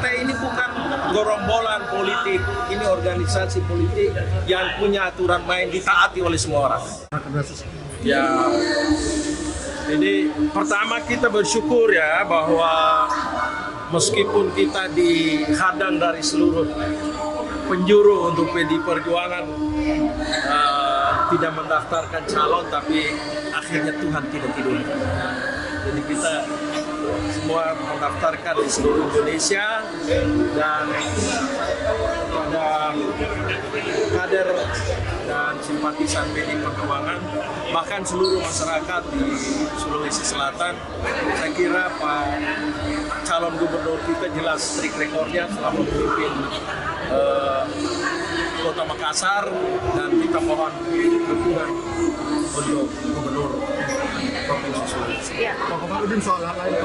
partai ini bukan gerombolan politik, ini organisasi politik yang punya aturan main ditaati oleh semua orang. Ya, jadi pertama kita bersyukur ya bahwa meskipun kita dihadang dari seluruh penjuru untuk PDI Perjuangan tidak mendaftarkan calon, tapi akhirnya Tuhan tidak tidur. Jadi kita semua mendaftarkan di seluruh Indonesia, dan pada kader dan simpatisan PDI Perjuangan, bahkan seluruh masyarakat di Sulawesi Selatan, saya kira Pak calon gubernur kita jelas trik rekornya selama memimpin Kota Makassar, dan kita mohon dukungan untuk gubernur Provinsi Sulawesi. Pak Komarudin, soal hal lain,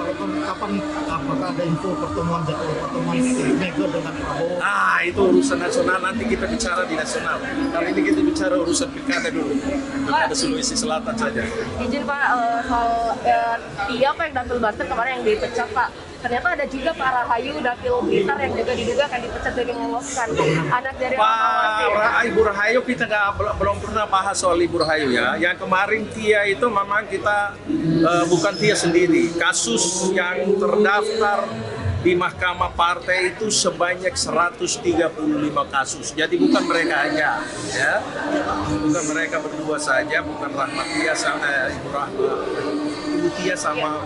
kapan apakah ada info jadwal pertemuan Mega dengan Prabowo? Itu urusan nasional, nanti kita bicara di nasional. Karena ini kita bicara urusan pilkada dulu, pilkada Sulawesi Selatan saja. Izin Pak, soal Tia Pak yang dapil Banten kemarin yang dipecat Pak. Ternyata ada juga Pak Rahayu dapil Blitar yang juga diduga akan dipecat dari meloloskan anak dari Ibu Rahayu. Kita belum pernah bahas soal Ibu Rahayu ya. Yang kemarin Tia itu memang kita bukan Tia sendiri. Kasus yang terdaftar di Mahkamah Partai itu sebanyak 135 kasus. Jadi bukan mereka aja, ya. Bukan mereka berdua saja, bukan Rahmat Tia sama Ibu Tia sama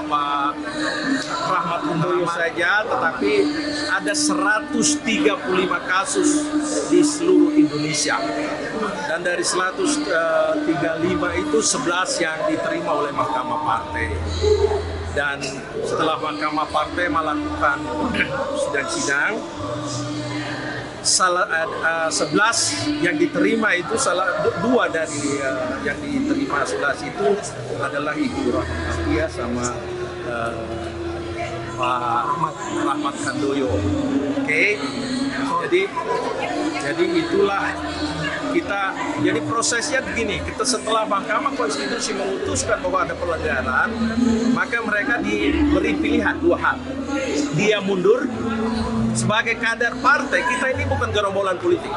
Pak Rahmat Handoyo saja, tetapi ada 135 kasus di seluruh Indonesia. Dan dari 135 itu 11 yang diterima oleh Mahkamah Partai. Dan setelah Mahkamah Partai melakukan sidang-sidang, 11 yang diterima itu dua dari yang diterima 11 itu adalah Ibu Rahmat sama Pak Rahmat Handoyo. Oke. Jadi itulah kita, jadi prosesnya begini, kita setelah Mahkamah Konstitusi memutuskan bahwa ada pelanggaran, maka mereka diberi pilihan dua hal. Dia mundur sebagai kader partai. Kita ini bukan gerombolan politik.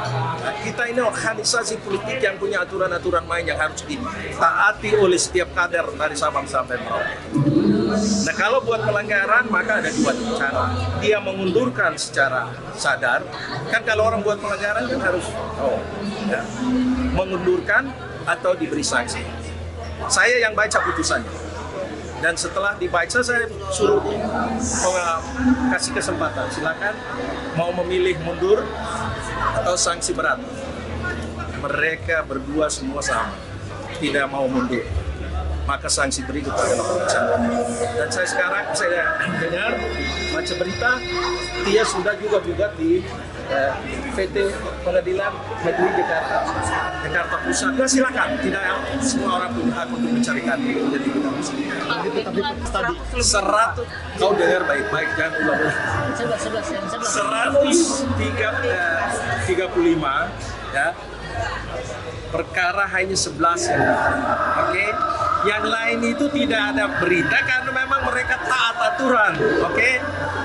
Kita ini organisasi politik yang punya aturan-aturan main yang harus ditaati oleh setiap kader dari Sabang sampai Merauke. Nah, kalau buat pelanggaran maka ada dua cara. Dia mengundurkan secara sadar. Kan kalau orang buat pelanggaran kan harus mengundurkan atau diberi sanksi. Saya yang baca putusannya. Dan setelah dibaca saya suruh kasih kesempatan, silakan mau memilih mundur atau sanksi berat. Mereka berdua semua sama, tidak mau mundur. Maka sanksi berikut adalah pemecahan. Dan saya dengar baca berita, Tia sudah juga gugat di PT Pengadilan Negeri Jakarta Pusat. Nah, silakan, tidak semua orang punya hak untuk mencari keadilan. Jadi kita mesti. Tapi tadi 100, kau dengar baik-baik, jangan ulang. 135 ya. Perkara hanya 11 yang oke. Yang lain itu tidak ada berita karena memang mereka taat aturan, oke?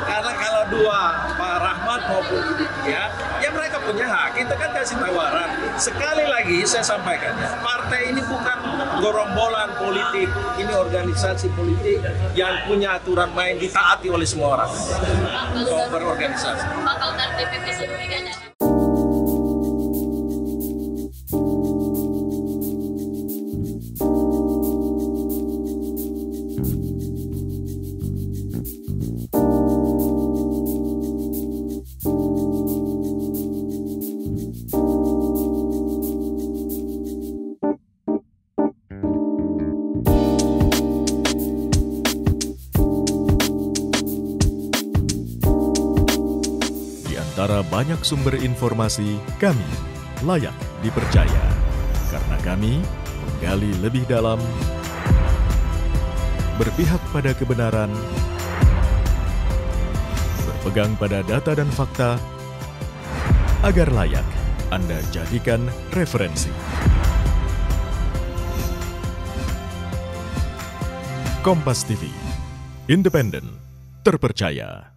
Karena kalau dua Pak Rahmat maupun Ibu Tia, ya mereka punya hak. Kita kan kasih tawaran. Sekali lagi saya sampaikan, ya, partai ini bukan gerombolan politik, ini organisasi politik yang punya aturan main ditaati oleh semua orang. Kalau berorganisasi. Antara banyak sumber informasi, kami layak dipercaya. Karena kami menggali lebih dalam, berpihak pada kebenaran, berpegang pada data dan fakta, agar layak Anda jadikan referensi. Kompas TV, Independen, terpercaya.